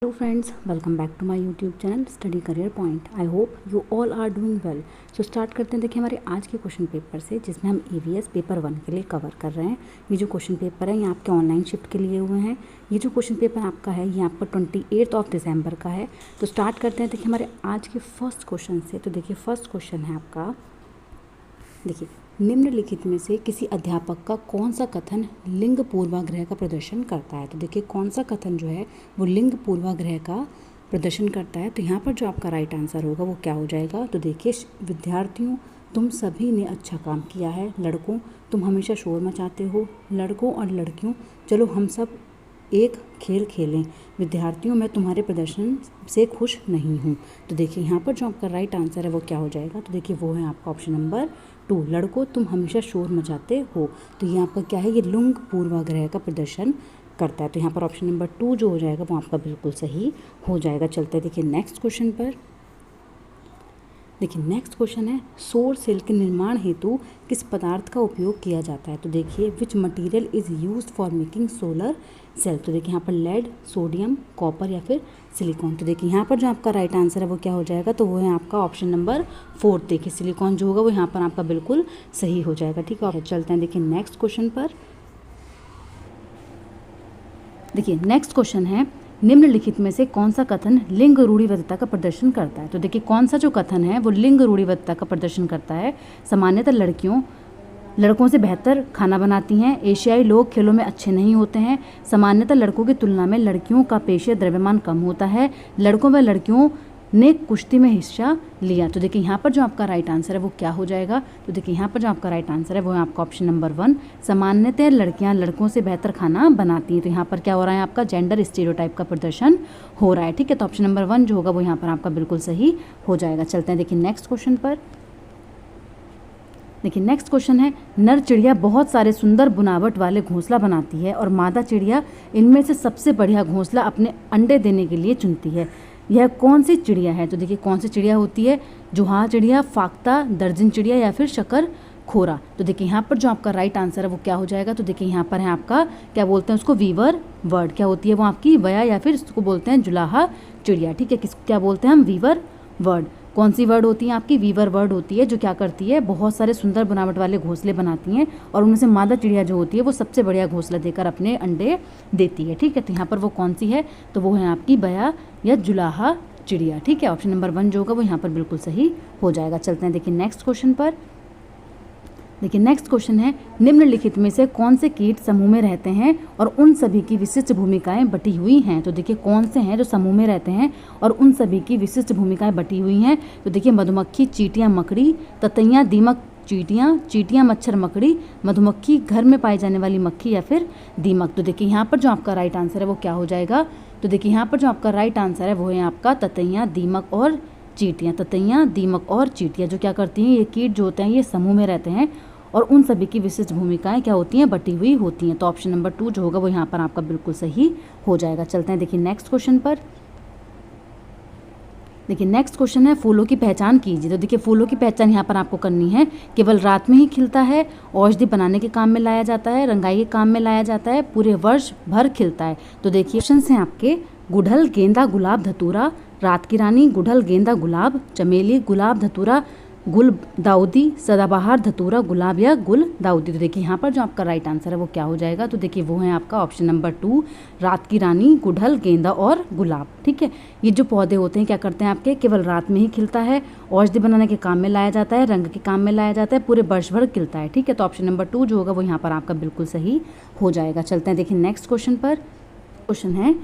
Hello friends, welcome back to my YouTube channel Study Career Point. I hope you all are doing well. So start करते हैं। देखिए हमारे आज के question paper से, जिसमें हम EVS पेपर 1 के लिए कवर कर रहे हैं। ये जो क्वेश्चन पेपर है ये आपके ऑनलाइन शिफ्ट के लिए हुए हैं। ये जो क्वेश्चन पेपर आपका है ये आपका 28 दिसंबर का है। तो स्टार्ट करते हैं। देखिए हमारे आज के फर्स्ट क्वेश्चन से। तो देखिए फर्स्ट क्वेश्चन है आपका, देखिए निम्नलिखित में से किसी अध्यापक का कौन सा कथन लिंग पूर्वाग्रह का प्रदर्शन करता है। तो देखिए कौन सा कथन जो है वो लिंग पूर्वाग्रह का प्रदर्शन करता है। तो यहाँ पर जो आपका राइट आंसर होगा वो क्या हो जाएगा। तो देखिए विद्यार्थियों तुम सभी ने अच्छा काम किया है। लड़कों तुम हमेशा शोर मचाते हो। लड़कों और लड़कियों चलो हम सब एक खेल खेलें। विद्यार्थियों मैं तुम्हारे प्रदर्शन से खुश नहीं हूँ। तो देखिए यहाँ पर जो आपका राइट आंसर है वो क्या हो जाएगा। तो देखिए वो है आपका ऑप्शन नंबर 2, लड़कों तुम हमेशा शोर मचाते हो। तो ये आपका क्या है, ये लिंग पूर्वाग्रह का प्रदर्शन करता है। तो यहाँ पर ऑप्शन नंबर 2 जो हो जाएगा वो आपका बिल्कुल सही हो जाएगा। चलते हैं देखिए नेक्स्ट क्वेश्चन पर। देखिए नेक्स्ट क्वेश्चन है, सौर सेल के निर्माण हेतु किस पदार्थ का उपयोग किया जाता है। तो देखिए which material is used for making solar cell. तो देखिए यहाँ पर लेड, सोडियम, कॉपर या फिर सिलिकॉन। तो देखिए यहाँ पर जो आपका राइट आंसर है वो क्या हो जाएगा। तो वो है आपका ऑप्शन नंबर 4। देखिए सिलिकॉन जो होगा वो यहाँ पर आपका बिल्कुल सही हो जाएगा। ठीक है, चलते हैं देखिए नेक्स्ट क्वेश्चन पर। देखिए नेक्स्ट क्वेश्चन है, निम्नलिखित में से कौन सा कथन लिंग रूढ़िबद्धता का प्रदर्शन करता है। तो देखिए कौन सा जो कथन है वो लिंग रूढ़िबद्धता का प्रदर्शन करता है। सामान्यतः लड़कियों लड़कों से बेहतर खाना बनाती हैं। एशियाई लोग खेलों में अच्छे नहीं होते हैं। सामान्यतः लड़कों की तुलना में लड़कियों का पेशीय द्रव्यमान कम होता है। लड़कों व लड़कियों ने कुश्ती में हिस्सा लिया। तो देखिए यहाँ पर जो आपका राइट आंसर है वो क्या हो जाएगा। तो देखिए यहाँ पर जो आपका राइट आंसर है वो है आपका ऑप्शन नंबर 1, सामान्यतः लड़कियाँ लड़कों से बेहतर खाना बनाती हैं। तो यहाँ पर क्या हो रहा है, आपका जेंडर स्टीरियोटाइप का प्रदर्शन हो रहा है। ठीक है, तो ऑप्शन नंबर 1 जो होगा वो यहाँ पर आपका बिल्कुल सही हो जाएगा। चलते हैं देखिए नेक्स्ट क्वेश्चन पर। देखिए नेक्स्ट क्वेश्चन है, नर चिड़िया बहुत सारे सुंदर बुनावट वाले घोंसला बनाती है और मादा चिड़िया इनमें से सबसे बढ़िया घोंसला अपने अंडे देने के लिए चुनती है। यह कौन सी चिड़िया है। तो देखिए कौन सी चिड़िया होती है, जुहा चिड़िया, फाख्ता, दर्जन चिड़िया या फिर शकर खोरा। तो देखिए यहाँ पर जो आपका राइट आंसर है वो क्या हो जाएगा। तो देखिए यहाँ पर है आपका क्या बोलते हैं उसको, वीवर वर्ड। क्या होती है वो आपकी वया या फिर इसको बोलते हैं जुलाहा चिड़िया। ठीक है, किस क्या बोलते हैं हम, वीवर वर्ड। कौन सी वर्ड होती है आपकी, वीवर वर्ड होती है, जो क्या करती है बहुत सारे सुंदर बनावट वाले घोंसले बनाती हैं और उनमें से मादा चिड़िया जो होती है वो सबसे बढ़िया घोंसला देकर अपने अंडे देती है। ठीक है, तो यहाँ पर वो कौन सी है, तो वो है आपकी बया या जुलाहा चिड़िया। ठीक है, ऑप्शन नंबर 1 जो होगा वो यहाँ पर बिल्कुल सही हो जाएगा। चलते हैं देखिए नेक्स्ट क्वेश्चन पर। देखिए नेक्स्ट क्वेश्चन है, निम्नलिखित में से कौन से कीट समूह में रहते हैं और उन सभी की विशिष्ट भूमिकाएं बटी हुई हैं। तो देखिए कौन से हैं जो समूह में रहते हैं और उन सभी की विशिष्ट भूमिकाएं बटी हुई हैं। तो देखिए मधुमक्खी, चींटियां, मकड़ी, ततैया, दीमक, चींटियां, मच्छर, मकड़ी, मधुमक्खी, घर में पाई जाने वाली मक्खी या फिर दीमक। तो देखिए यहाँ पर जो आपका राइट आंसर है वो क्या हो जाएगा। तो देखिए यहाँ पर जो आपका राइट आंसर है वो है आपका ततैया, दीमक और चींटियां। ततैया, दीमक और चींटियां जो क्या करती हैं, ये कीट जो होते हैं ये समूह में रहते हैं और उन सभी की विशिष्ट भूमिकाएं क्या होती हैं, बटी हुई होती हैं। तो ऑप्शन नंबर 2 जो होगा वो यहाँ पर आपका बिल्कुल सही हो जाएगा। चलते हैं देखिए नेक्स्ट क्वेश्चन पर। देखिए नेक्स्ट क्वेश्चन है, फूलों की पहचान कीजिए। तो देखिए फूलों की पहचान यहाँ पर आपको करनी है। केवल रात में ही खिलता है, औषधि बनाने के काम में लाया जाता है, रंगाई के काम में लाया जाता है, पूरे वर्ष भर खिलता है। तो देखिए ऑप्शन हैं आपके, गुड़हल, गेंदा, गुलाब, धतूरा, रात की रानी, गुड़हल, गेंदा, गुलाब, चमेली, गुलाब, धतूरा, गुल दाऊदी, सदाबहार, धतूरा, गुलाब या गुल दाऊदी। तो देखिए यहाँ पर जो आपका राइट आंसर है वो क्या हो जाएगा। तो देखिए वो है आपका ऑप्शन नंबर 2, रात की रानी, गुड़हल, गेंदा और गुलाब। ठीक है, ये जो पौधे होते हैं क्या करते हैं आपके, केवल रात में ही खिलता है, औषधि बनाने के काम में लाया जाता है, रंग के काम में लाया जाता है, पूरे वर्ष भर खिलता है। ठीक है, तो ऑप्शन नंबर 2 जो होगा वो यहाँ पर आपका बिल्कुल सही हो जाएगा। चलते हैं देखिए नेक्स्ट क्वेश्चन पर। क्वेश्चन है,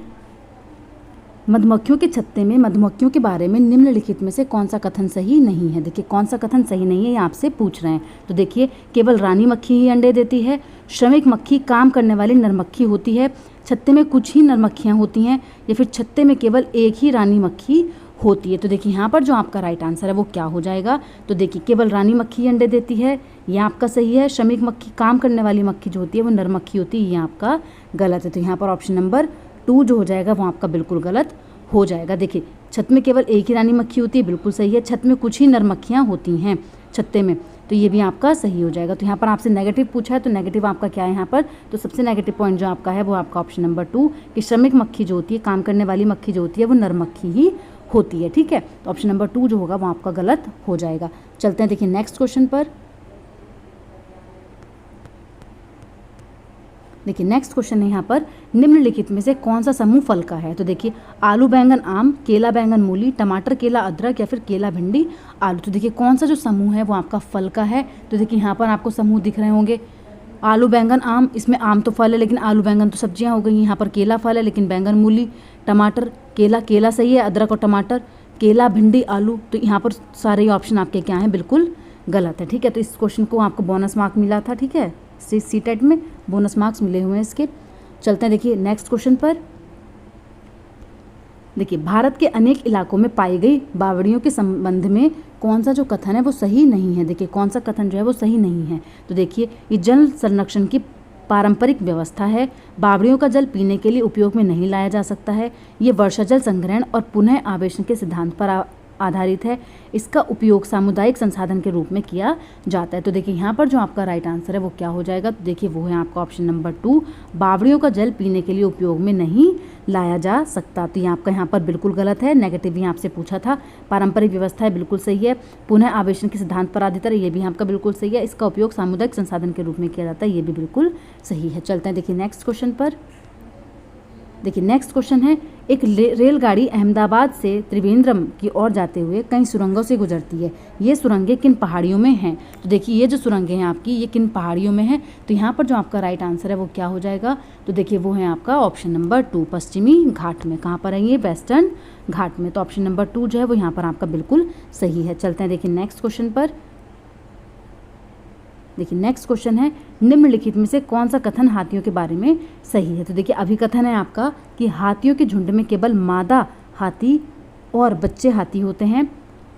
मधुमक्खियों के छत्ते में मधुमक्खियों के बारे में निम्नलिखित में से कौन सा कथन सही नहीं है। देखिए कौन सा कथन सही नहीं है ये आपसे पूछ रहे हैं। तो देखिए केवल रानी मक्खी ही अंडे देती है, श्रमिक मक्खी काम करने वाली नरमक्खी होती है, छत्ते में कुछ ही नरमक्खियाँ होती हैं, या फिर छत्ते में केवल एक ही रानी मक्खी होती है। तो देखिए यहाँ पर जो आपका राइट आंसर है वो क्या हो जाएगा। तो देखिए केवल रानी मक्खी अंडे देती है, ये आपका सही है। श्रमिक मक्खी काम करने वाली मक्खी जो होती है वो नरमक्खी होती है, ये आपका गलत है। तो यहाँ पर ऑप्शन नंबर 2 जो हो जाएगा वो आपका बिल्कुल गलत हो जाएगा। देखिए छत में केवल एक ही रानी मक्खी होती है, बिल्कुल सही है। छत में कुछ ही नर मक्खियाँ होती हैं, छत्ते में, तो ये भी आपका सही हो जाएगा। तो यहाँ पर आपसे नेगेटिव पूछा है, तो नेगेटिव आपका क्या है यहाँ पर, तो सबसे नेगेटिव पॉइंट जो आपका है वो आपका ऑप्शन नंबर 2 कि श्रमिक मक्खी जो होती है, काम करने वाली मक्खी जो होती है वो नर मक्खी ही होती है। ठीक है, तो ऑप्शन नंबर 2 जो होगा वो आपका गलत हो जाएगा। चलते हैं देखिए नेक्स्ट क्वेश्चन पर। देखिए नेक्स्ट क्वेश्चन है यहाँ पर, निम्नलिखित में से कौन सा समूह फल का है। तो देखिए आलू बैंगन आम, केला बैंगन मूली, टमाटर केला अदरक या फिर केला भिंडी आलू। तो देखिए कौन सा जो समूह है वो आपका फल का है। तो देखिए यहाँ पर आपको समूह दिख रहे होंगे, आलू बैंगन आम, इसमें आम तो फल है लेकिन आलू बैंगन तो सब्जियाँ हो गई। यहाँ पर केला फल है लेकिन बैंगन मूली, टमाटर केला, केला सही है, अदरक और टमाटर, केला भिंडी आलू। तो यहाँ पर सारे ऑप्शन आपके क्या हैं, बिल्कुल गलत है। ठीक है, तो इस क्वेश्चन को आपको बोनस मार्क मिला था। ठीक है, सी टेट में बोनस मार्क्स मिले हुए हैं इसके। चलते हैं देखिए नेक्स्ट क्वेश्चन पर। देखिए भारत के अनेक इलाकों में पाई गई बावड़ियों के संबंध में कौन सा जो कथन है वो सही नहीं है। देखिए कौन सा कथन जो है वो सही नहीं है। तो देखिए ये जल संरक्षण की पारंपरिक व्यवस्था है, बावड़ियों का जल पीने के लिए उपयोग में नहीं लाया जा सकता है, ये वर्षा जल संग्रहण और पुनः आवेशन के सिद्धांत पर आधारित है, इसका उपयोग सामुदायिक संसाधन के रूप में किया जाता है। तो देखिए यहाँ पर जो आपका राइट आंसर है वो क्या हो जाएगा, तो देखिए वो है आपका ऑप्शन नंबर 2, बावड़ियों का जल पीने के लिए उपयोग में नहीं लाया जा सकता। तो ये आपका यहाँ पर बिल्कुल गलत है, नेगेटिव ही आपसे पूछा था। पारंपरिक व्यवस्था है, बिल्कुल सही है। पुनः आवेशन के सिद्धांत पर आधारित है, ये भी आपका बिल्कुल सही है। इसका उपयोग सामुदायिक संसाधन के रूप में किया जाता है, ये भी बिल्कुल सही है। चलते हैं देखिए नेक्स्ट क्वेश्चन पर। देखिए नेक्स्ट क्वेश्चन है, एक रेलगाड़ी अहमदाबाद से त्रिवेंद्रम की ओर जाते हुए कई सुरंगों से गुजरती है, ये सुरंगें किन पहाड़ियों में हैं। तो देखिए ये जो सुरंगें हैं आपकी ये किन पहाड़ियों में हैं। तो यहाँ पर जो आपका राइट आंसर है वो क्या हो जाएगा, तो देखिए वो है आपका ऑप्शन नंबर 2, पश्चिमी घाट में। कहाँ पर है ये, वेस्टर्न घाट में। तो ऑप्शन नंबर 2 जो है वो यहाँ पर आपका बिल्कुल सही है। चलते हैं देखिए नेक्स्ट क्वेश्चन पर। देखिए नेक्स्ट क्वेश्चन है, निम्नलिखित में से कौन सा कथन हाथियों के बारे में सही है। तो देखिए अभिकथन है आपका कि हाथियों के झुंड में केवल मादा हाथी और बच्चे हाथी होते हैं।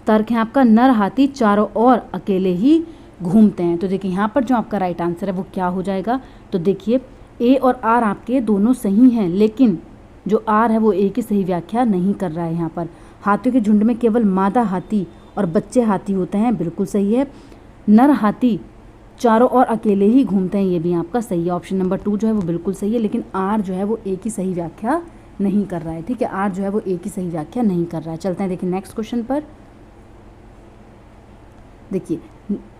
तर्क है आपका, नर हाथी चारों ओर अकेले ही घूमते हैं। तो देखिए यहाँ पर जो आपका राइट आंसर है वो क्या हो जाएगा, तो देखिए ए और आर आपके दोनों सही हैं, लेकिन जो आर है वो ए की सही व्याख्या नहीं कर रहा है। यहाँ पर हाथियों के झुंड में केवल मादा हाथी और बच्चे हाथी होते हैं, बिल्कुल सही है। नर हाथी चारों ओर अकेले ही घूमते हैं, ये भी आपका सही है। ऑप्शन नंबर 2 जो है वो बिल्कुल सही है, लेकिन आर जो है वो ए की सही व्याख्या नहीं कर रहा है। ठीक है, आर जो है वो ए की सही व्याख्या नहीं कर रहा है। चलते हैं देखिए नेक्स्ट क्वेश्चन पर। देखिए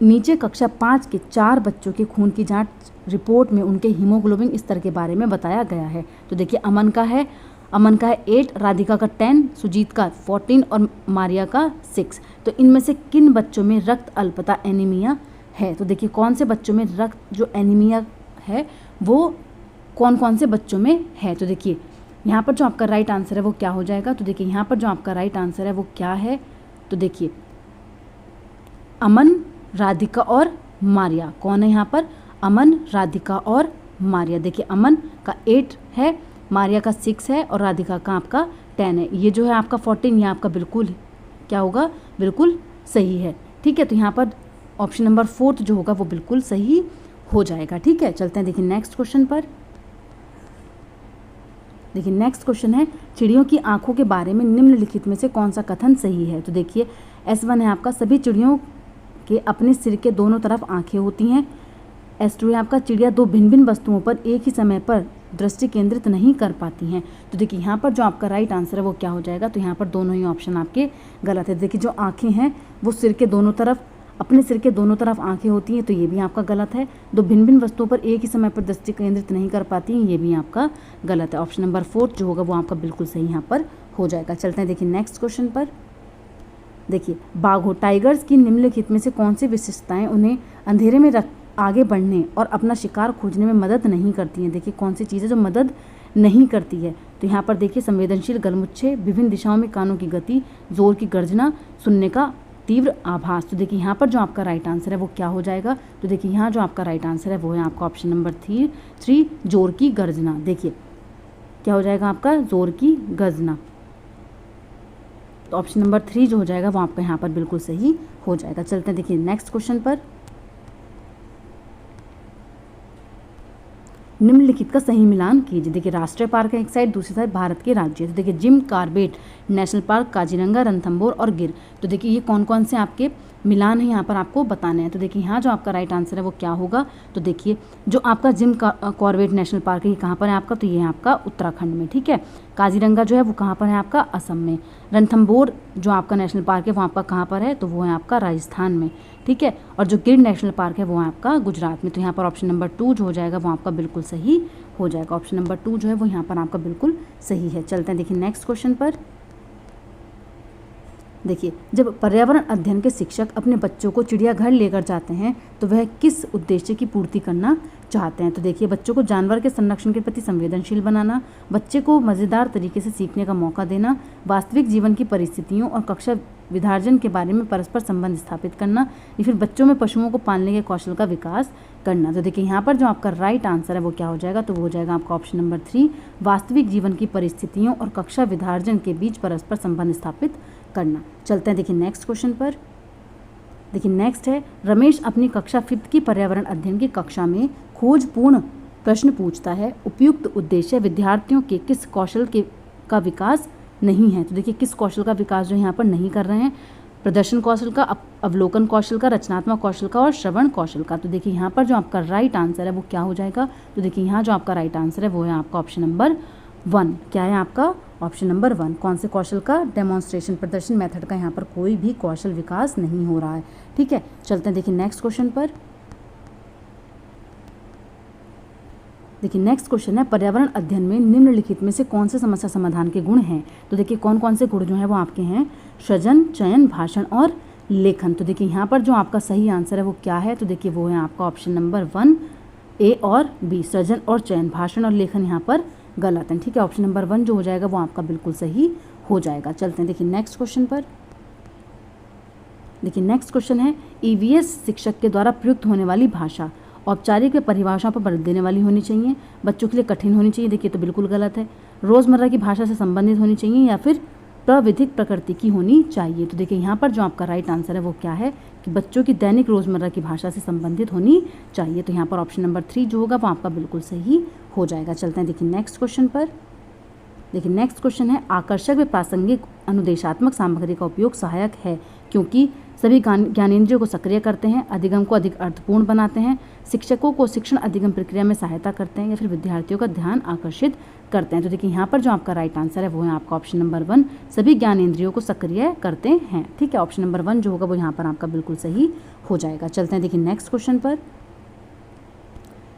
नीचे कक्षा 5 के 4 बच्चों के खून की जांच रिपोर्ट में उनके हीमोग्लोबिन स्तर के बारे में बताया गया है। तो देखिए अमन का है 8, राधिका का 10, सुजीत का 14 और मारिया का 6। तो इनमें से किन बच्चों में रक्त अल्पता एनीमिया है। तो देखिए कौन से बच्चों में रक्त जो एनीमिया है वो कौन कौन से बच्चों में है। तो देखिए यहाँ पर जो आपका राइट आंसर है वो क्या हो जाएगा, तो देखिए यहाँ पर जो आपका राइट आंसर है वो क्या है, तो देखिए अमन, राधिका और मारिया। कौन है यहाँ पर, अमन, राधिका और मारिया। देखिए अमन का 8 है, मारिया का 6 है और राधिका का आपका 10 है। ये जो है आपका 14 ये आपका बिल्कुल क्या होगा, बिल्कुल सही है। ठीक है, तो यहाँ पर ऑप्शन नंबर 4 जो होगा वो बिल्कुल सही हो जाएगा। ठीक है, चलते हैं देखिए नेक्स्ट क्वेश्चन पर। देखिए नेक्स्ट क्वेश्चन है, चिड़ियों की आंखों के बारे में निम्नलिखित में से कौन सा कथन सही है। तो देखिए S1 है आपका, सभी चिड़ियों के अपने सिर के दोनों तरफ आंखें होती हैं। S2 है आपका, चिड़िया 2 भिन्न भिन्न वस्तुओं पर एक ही समय पर दृष्टि केंद्रित नहीं कर पाती हैं। तो देखिए यहाँ पर जो आपका राइट आंसर है वो क्या हो जाएगा, तो यहाँ पर दोनों ही ऑप्शन आपके गलत है। देखिए जो आंखें हैं वो सिर के दोनों तरफ, अपने सिर के दोनों तरफ आंखें होती हैं, तो ये भी आपका गलत है। 2 भिन्न भिन्न वस्तुओं पर एक ही समय पर दृष्टि केंद्रित नहीं कर पाती हैं, ये भी आपका गलत है। ऑप्शन नंबर 4 जो होगा वो आपका बिल्कुल सही यहाँ पर हो जाएगा। चलते हैं देखिए नेक्स्ट क्वेश्चन पर। देखिए बाघों टाइगर्स की निम्नलिखित में से कौन सी विशेषताएं उन्हें अंधेरे में आगे बढ़ने और अपना शिकार खोजने में मदद नहीं करती हैं। देखिए कौन सी चीज़ें जो मदद नहीं करती है, तो यहाँ पर देखिए संवेदनशील गलमुच्छे, विभिन्न दिशाओं में कानों की गति, जोर की गर्जना, सुनने का तीव्र आभास। तो देखिए यहाँ पर जो आपका राइट आंसर है वो क्या हो जाएगा, तो देखिए यहाँ जो आपका राइट आंसर है वो है आपका ऑप्शन नंबर 3 जोर की गर्जना। देखिए क्या हो जाएगा आपका, जोर की गर्जना। तो ऑप्शन नंबर 3 जो हो जाएगा वो आपका यहाँ पर बिल्कुल सही हो जाएगा। चलते हैं देखिए नेक्स्ट क्वेश्चन पर। निम्नलिखित का सही मिलान कीजिए। देखिए राष्ट्रीय पार्क है एक साइड, दूसरी साइड भारत के राज्य। तो देखिए Jim Corbett national park, Kaziranga, Ranthambore और गिर। तो देखिए ये कौन कौन से आपके मिलान है यहाँ पर आपको बताने हैं। तो देखिए यहाँ जो आपका राइट आंसर है वो क्या होगा, तो देखिए जो आपका जिम कॉर्बेट नेशनल पार्क है ये कहाँ पर है आपका, तो ये है आपका उत्तराखंड में, ठीक है। काजीरंगा जो है वो कहाँ पर है आपका, असम में। रणथंभौर जो आपका नेशनल पार्क है वो आपका कहाँ पर है, तो वो है आपका राजस्थान में, ठीक है। और जो गिर नेशनल पार्क है वो है आपका गुजरात में। तो यहाँ पर ऑप्शन नंबर 2 जो हो जाएगा वो आपका बिल्कुल सही हो जाएगा। ऑप्शन नंबर 2 जो है वो यहाँ पर आपका बिल्कुल सही है। चलते हैं देखिए नेक्स्ट क्वेश्चन पर। देखिए जब पर्यावरण अध्ययन के शिक्षक अपने बच्चों को चिड़ियाघर लेकर जाते हैं तो वह किस उद्देश्य की पूर्ति करना चाहते हैं। तो देखिए बच्चों को जानवर के संरक्षण के प्रति संवेदनशील बनाना, बच्चे को मज़ेदार तरीके से सीखने का मौका देना, वास्तविक जीवन की परिस्थितियों और कक्षा विधार्जन के बारे में परस्पर संबंध स्थापित करना, या फिर बच्चों में पशुओं को पालने के कौशल का विकास करना। तो देखिए यहाँ पर जो आपका राइट आंसर है वो क्या हो जाएगा, तो वो हो जाएगा आपका ऑप्शन नंबर 3, वास्तविक जीवन की परिस्थितियों और कक्षा विधार्जन के बीच परस्पर संबंध स्थापित करना। चलते हैं देखिए नेक्स्ट क्वेश्चन पर। देखिए नेक्स्ट है, रमेश अपनी कक्षा 5th की पर्यावरण अध्ययन की कक्षा में खोजपूर्ण प्रश्न पूछता है। उपयुक्त उद्देश्य विद्यार्थियों के किस कौशल का विकास नहीं है। तो देखिए किस कौशल का विकास जो यहाँ पर नहीं कर रहे हैं, प्रदर्शन कौशल का, अवलोकन कौशल का, रचनात्मक कौशल का और श्रवण कौशल का। तो देखिए यहाँ पर जो आपका राइट आंसर है वो क्या हो जाएगा, तो देखिए यहाँ जो आपका राइट आंसर है वो है आपका ऑप्शन नंबर 1। क्या है आपका ऑप्शन नंबर 1, कौन से कौशल का, डेमोन्स्ट्रेशन, प्रदर्शन मेथड का यहाँ पर कोई भी कौशल विकास नहीं हो रहा है, ठीक है। चलते हैं देखिए नेक्स्ट क्वेश्चन पर। देखिए नेक्स्ट क्वेश्चन है, पर्यावरण अध्ययन में निम्नलिखित में से कौन से समस्या समाधान के गुण हैं। तो देखिए कौन कौन से गुण जो हैं वो आपके हैं, सृजन, चयन, भाषण और लेखन। तो देखिए यहाँ पर जो आपका सही आंसर है वो क्या है, तो देखिए वो है आपका ऑप्शन नंबर 1 ए और बी, सृजन और चयन, भाषण और लेखन यहाँ पर गलत है, ठीक है। ऑप्शन नंबर 1 जो हो जाएगा वो आपका बिल्कुल सही हो जाएगा। चलते हैं देखिए नेक्स्ट क्वेश्चन पर। देखिए नेक्स्ट क्वेश्चन है, ईवीएस शिक्षक के द्वारा प्रयुक्त होने वाली भाषा औपचारिक व परिभाषाओं पर बल देने वाली होनी चाहिए, बच्चों के लिए कठिन होनी चाहिए, देखिए तो बिल्कुल गलत है, रोज़मर्रा की भाषा से संबंधित होनी चाहिए, या फिर प्रविधिक प्रकृति की होनी चाहिए। तो देखिए यहाँ पर जो आपका राइट आंसर है वो क्या है कि बच्चों की दैनिक रोज़मर्रा की भाषा से संबंधित होनी चाहिए। तो यहाँ पर ऑप्शन नंबर 3 जो होगा वो आपका बिल्कुल सही हो जाएगा। चलते हैं देखिए नेक्स्ट क्वेश्चन पर। देखिए नेक्स्ट क्वेश्चन है, आकर्षक व प्रासंगिक अनुदेशात्मक सामग्री का उपयोग सहायक है क्योंकि सभी ज्ञानेंद्रियों को सक्रिय करते हैं, अधिगम को अधिक अर्थपूर्ण बनाते हैं, शिक्षकों को शिक्षण अधिगम प्रक्रिया में सहायता करते हैं, या फिर विद्यार्थियों का ध्यान आकर्षित करते हैं। तो देखिए यहाँ पर जो आपका राइट आंसर है वो है आपका ऑप्शन नंबर 1, सभी ज्ञानेंद्रियों को सक्रिय करते हैं, ठीक है। ऑप्शन नंबर 1 जो होगा वो यहाँ पर आपका बिल्कुल सही हो जाएगा। चलते हैं देखिए नेक्स्ट क्वेश्चन पर।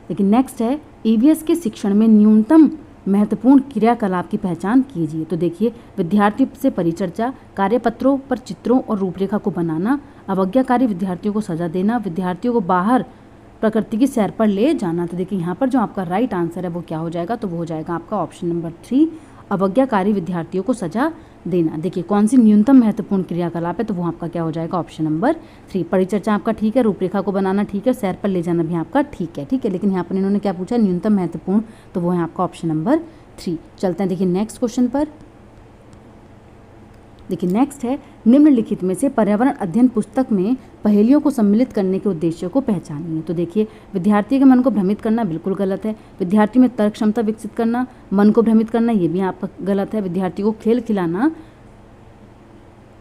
देखिए नेक्स्ट है, ईवीएस के शिक्षण में न्यूनतम महत्वपूर्ण क्रियाकलाप की पहचान कीजिए। तो देखिए विद्यार्थियों से परिचर्चा, कार्यपत्रों पर चित्रों और रूपरेखा को बनाना, अवज्ञाकारी विद्यार्थियों को सजा देना, विद्यार्थियों को बाहर प्रकृति की सैर पर ले जाना। तो देखिए यहाँ पर जो आपका राइट आंसर है वो क्या हो जाएगा, तो वो हो जाएगा आपका ऑप्शन नंबर 3, अवज्ञाकारी विद्यार्थियों को सजा देना। देखिए कौन सी न्यूनतम महत्वपूर्ण क्रियाकलाप है, तो वो आपका क्या हो जाएगा ऑप्शन नंबर 3। परिचर्चा आपका ठीक है, रूपरेखा को बनाना ठीक है, सैर पर ले जाना भी आपका ठीक है, लेकिन यहाँ पर इन्होंने क्या पूछा, न्यूनतम महत्वपूर्ण, तो वो है आपका ऑप्शन नंबर 3। चलते हैं देखिए नेक्स्ट क्वेश्चन पर। देखिए नेक्स्ट है, निम्नलिखित में से पर्यावरण अध्ययन पुस्तक में पहेलियों को सम्मिलित करने के उद्देश्य को पहचानिए। तो देखिए विद्यार्थी के मन को भ्रमित करना बिल्कुल गलत है, विद्यार्थी में तर्क क्षमता विकसित करना, मन को भ्रमित करना ये भी आपका गलत है, विद्यार्थी को खेल खिलाना।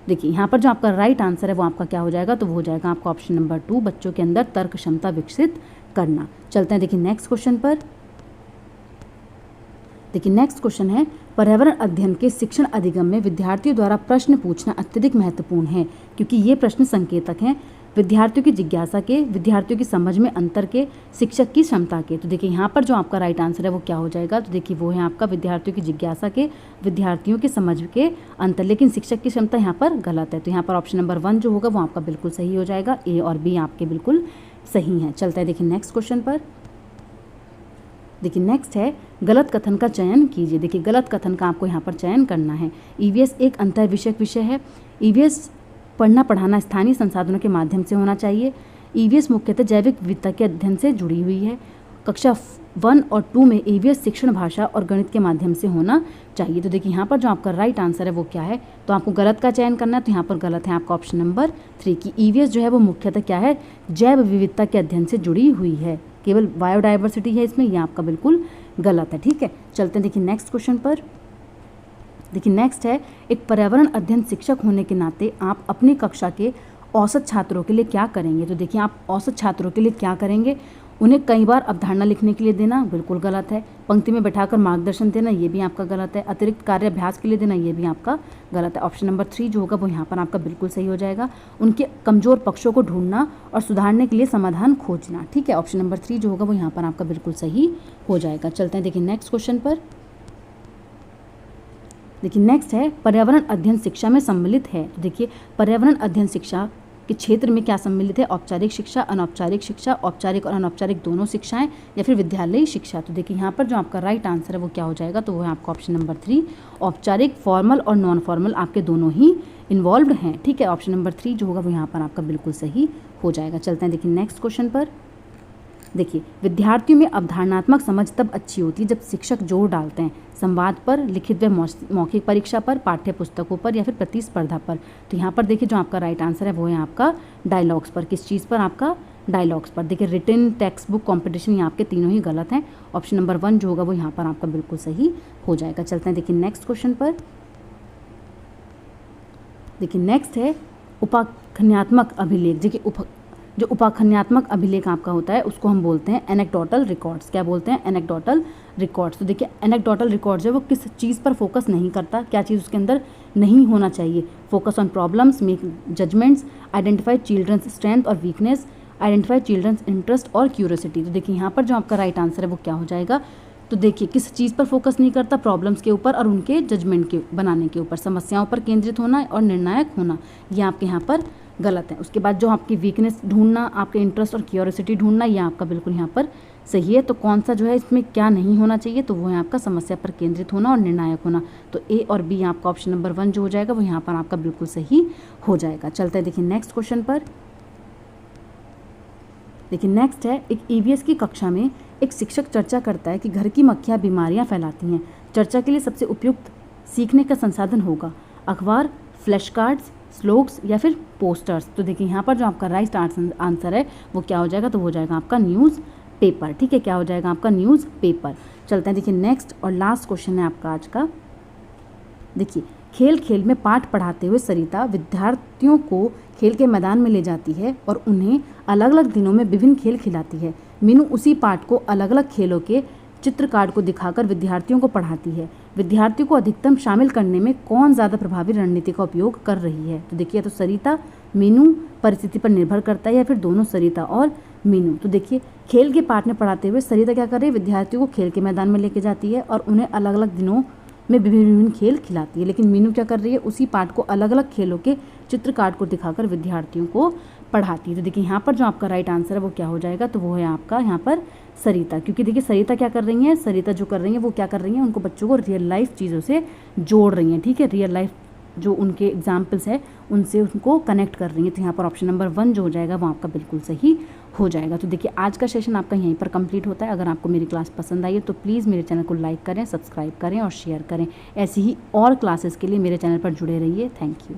देखिए यहाँ पर जो आपका राइट आंसर है वो आपका क्या हो जाएगा, तो वो हो जाएगा आपका ऑप्शन नंबर 2, बच्चों के अंदर तर्क क्षमता विकसित करना। चलते हैं देखिए नेक्स्ट क्वेश्चन पर। देखिए नेक्स्ट क्वेश्चन है, पर्यावरण अध्ययन के शिक्षण अधिगम में विद्यार्थियों द्वारा प्रश्न पूछना अत्यधिक महत्वपूर्ण है क्योंकि ये प्रश्न संकेतक हैं विद्यार्थियों की जिज्ञासा के, विद्यार्थियों की समझ में अंतर के, शिक्षक की क्षमता के। तो देखिए यहाँ पर जो आपका राइट आंसर है वो क्या हो जाएगा, तो देखिए वो है आपका विद्यार्थियों की जिज्ञासा के, विद्यार्थियों की समझ के अंतर, लेकिन शिक्षक की क्षमता यहाँ पर गलत है। तो यहाँ पर ऑप्शन नंबर 1 जो होगा वो आपका बिल्कुल सही हो जाएगा, ए और बी आपके बिल्कुल सही हैं। चलता है देखिए नेक्स्ट क्वेश्चन पर। देखिए नेक्स्ट है, गलत कथन का चयन कीजिए। देखिए गलत कथन का आपको यहाँ पर चयन करना है। ईवीएस एक अंतर विषयक विषय है, ईवीएस पढ़ना पढ़ाना स्थानीय संसाधनों के माध्यम से होना चाहिए, ईवीएस मुख्यतः जैविक विविधता के अध्ययन से जुड़ी हुई है, कक्षा 1 और 2 में ईवीएस शिक्षण भाषा और गणित के माध्यम से होना चाहिए। तो देखिए यहाँ पर जो आपका राइट आंसर है वो क्या है, तो आपको गलत का चयन करना है, तो यहाँ पर गलत है आपका ऑप्शन नंबर 3 की ईवीएस जो है वो मुख्यतः क्या है, जैव विविधता के अध्ययन से जुड़ी हुई है, केवल बायोडाइवर्सिटी है इसमें, ये आपका बिल्कुल गलत है, ठीक है। चलते हैं देखिए नेक्स्ट क्वेश्चन पर। देखिए नेक्स्ट है, एक पर्यावरण अध्ययन शिक्षक होने के नाते आप अपनी कक्षा के औसत छात्रों के लिए क्या करेंगे? तो देखिए आप औसत छात्रों के लिए क्या करेंगे? उन्हें कई बार अवधारणा लिखने के लिए देना बिल्कुल गलत है। पंक्ति में बैठाकर मार्गदर्शन देना ये भी आपका गलत है। अतिरिक्त कार्य अभ्यास के लिए देना ये भी आपका गलत है। ऑप्शन नंबर 3 जो होगा वो यहाँ पर आपका बिल्कुल सही हो जाएगा। उनके कमज़ोर पक्षों को ढूंढना और सुधारने के लिए समाधान खोजना। ठीक है, ऑप्शन नंबर 3 जो होगा वो यहाँ पर आपका बिल्कुल सही हो जाएगा। चलते हैं देखिए नेक्स्ट क्वेश्चन पर। देखिए नेक्स्ट है पर्यावरण अध्ययन शिक्षा में सम्मिलित है। तो देखिए पर्यावरण अध्ययन शिक्षा के क्षेत्र में क्या सम्मिलित है? औपचारिक शिक्षा, अनौपचारिक शिक्षा, औपचारिक और अनौपचारिक दोनों शिक्षाएं, या फिर विद्यालयी शिक्षा। तो देखिए यहाँ पर जो आपका राइट आंसर है वो क्या हो जाएगा? तो वो है आपका ऑप्शन नंबर 3, औपचारिक, फॉर्मल और नॉन फॉर्मल आपके दोनों ही इन्वॉल्व्ड हैं। ठीक है, ऑप्शन नंबर 3 जो होगा वो यहाँ पर आपका बिल्कुल सही हो जाएगा। चलते हैं देखिए नेक्स्ट क्वेश्चन पर। देखिए विद्यार्थियों में अवधारणात्मक समझ तब अच्छी होती है जब शिक्षक जोर डालते हैं संवाद पर, लिखित व मौखिक परीक्षा पर, पाठ्य पुस्तकों पर या फिर प्रतिस्पर्धा पर। तो यहाँ पर देखिए जो आपका राइट आंसर है वो है आपका डायलॉग्स पर। किस चीज़ पर? आपका डायलॉग्स पर। देखिए रिटन, टेक्स्ट बुक, कॉम्पिटिशन, ये आपके तीनों ही गलत हैं। ऑप्शन नंबर 1 जो होगा वो यहाँ पर आपका बिल्कुल सही हो जाएगा। चलते हैं देखिए नेक्स्ट क्वेश्चन पर। देखिए नेक्स्ट है उपाख्यानात्मक अभिलेख। देखिए जो उपाख्यानात्मक अभिलेख आपका होता है उसको हम बोलते हैं एनेक्डोटल रिकॉर्ड्स। क्या बोलते हैं? Anecdotal records. तो देखिए एनेक्डोटल रिकॉर्ड्स है वो किस चीज़ पर फोकस नहीं करता, क्या चीज़ उसके अंदर नहीं होना चाहिए? Focus on problems, make judgements, identify children's strength और वीकनेस, आइडेंटिफाई चिल्ड्रंस इंटरेस्ट और क्यूरियोसिटी। तो देखिए यहाँ पर जो आपका राइट आंसर है वो क्या हो जाएगा? तो देखिए किस चीज़ पर फोकस नहीं करता? प्रॉब्लम्स के ऊपर और उनके जजमेंट के बनाने के ऊपर, समस्याओं पर केंद्रित होना और निर्णायक होना, ये आपके यहाँ पर गलत है। उसके बाद जो आपकी वीकनेस ढूंढना, आपके इंटरेस्ट और क्यूरियोसिटी ढूंढना, ये आपका बिल्कुल यहाँ पर सही है। तो कौन सा जो है इसमें क्या नहीं होना चाहिए? तो वो है आपका समस्या पर केंद्रित होना और निर्णायक होना। तो ए और बी आपका ऑप्शन नंबर 1 जो हो जाएगा वो यहाँ पर आपका बिल्कुल सही हो जाएगा। चलते हैं देखिए नेक्स्ट क्वेश्चन पर। देखिए नेक्स्ट है एक ईवीएस की कक्षा में एक शिक्षक चर्चा करता है कि घर की मक्खियाँ बीमारियाँ फैलाती हैं। चर्चा के लिए सबसे उपयुक्त सीखने का संसाधन होगा अखबार, फ्लैश कार्ड्स, स्लोग्स या फिर पोस्टर्स। तो देखिए यहाँ पर जो आपका राइट आंसर है वो क्या हो जाएगा? तो हो जाएगा आपका न्यूज़ पेपर। ठीक है, क्या हो जाएगा आपका? News paper. चलते हैं देखिए नेक्स्ट और लास्ट क्वेश्चन है आपका आज का। देखिए खेल खेल में पाठ पढ़ाते हुए सरिता विद्यार्थियों को खेल के मैदान में ले जाती है और उन्हें अलग अलग दिनों में विभिन्न खेल खिलाती है। मीनू उसी पाठ को अलग अलग खेलों के चित्र कार्ड को दिखाकर विद्यार्थियों को पढ़ाती है। विद्यार्थियों को अधिकतम शामिल करने में कौन ज़्यादा प्रभावी रणनीति का उपयोग कर रही है? तो देखिए तो सरिता, मीनू, परिस्थिति पर निर्भर करता है या फिर दोनों सरिता और मीनू। तो देखिए खेल के पाठ में पढ़ाते हुए सरिता क्या कर रही है? विद्यार्थियों को खेल के मैदान में लेके जाती है और उन्हें अलग अलग दिनों में विभिन्न खेल खिलाती है। लेकिन मीनू क्या कर रही है? उसी पाठ को अलग अलग खेलों के चित्र कार्ड को दिखाकर विद्यार्थियों को पढ़ाती है। तो देखिए यहाँ पर जो आपका राइट आंसर है वो क्या हो जाएगा? तो वो है आपका यहाँ पर सरिता। क्योंकि देखिए सरिता क्या कर रही हैं? सरिता जो कर रही हैं वो क्या कर रही हैं? उनको बच्चों को रियल लाइफ चीज़ों से जोड़ रही हैं। ठीक है, रियल लाइफ जो उनके एग्जाम्पल्स है उनसे उनको कनेक्ट कर रही हैं। तो यहाँ पर ऑप्शन नंबर 1 जो हो जाएगा वो आपका बिल्कुल सही हो जाएगा। तो देखिए आज का सेशन आपका यहीं पर कंप्लीट होता है। अगर आपको मेरी क्लास पसंद आई है तो प्लीज़ मेरे चैनल को लाइक करें, सब्सक्राइब करें और शेयर करें। ऐसी ही और क्लासेस के लिए मेरे चैनल पर जुड़े रहिए। Thank you.